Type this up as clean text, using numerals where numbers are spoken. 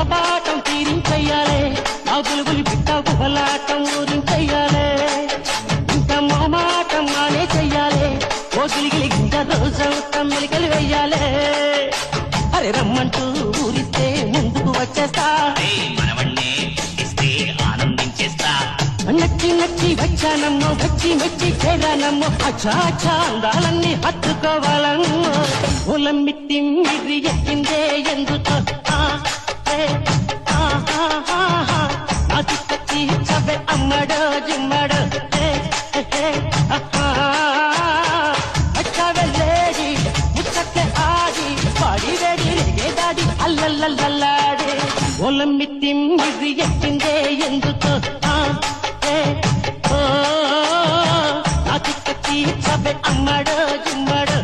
గుణపాఠం తీరించెయ్యాలే నా బులుబులి పిట్ట గుహలాటం ఊరించెయ్యాలే ఇంకా మామాటం మానే చెయ్యాలే ఓ గిలిగిలి గింజ రోజవుతాం మెలికలు వెయ్యాలే అరే రమ్మంటూ ఊరిస్తే ముందుకు వచ్చేస్తా మనవన్నే ఇస్తే ఆనందించేస్తా నచ్చి నచ్చి వచ్చానమ్మో వచ్చి మెచ్చి చేరానమ్మో అచ్చా అచ్చా అందాలన్నీ హత్తుకోవాలమ్మో ఒలమ్మిత్తి మిర్రి ఎక్కిందే ఎందుకో నాకి చవే అమ్మడో జిమ్మడో వచ్చావెల్లేడి ముచ్చట్లే ఆడి పాడి వేడి రేగేదాడి అల్లల్లల్లాడే ఒలమ్మిత్తి మిర్రి ఎక్కిందే ఎందుకో నాకి చవే అమ్మడో జిమ్మడో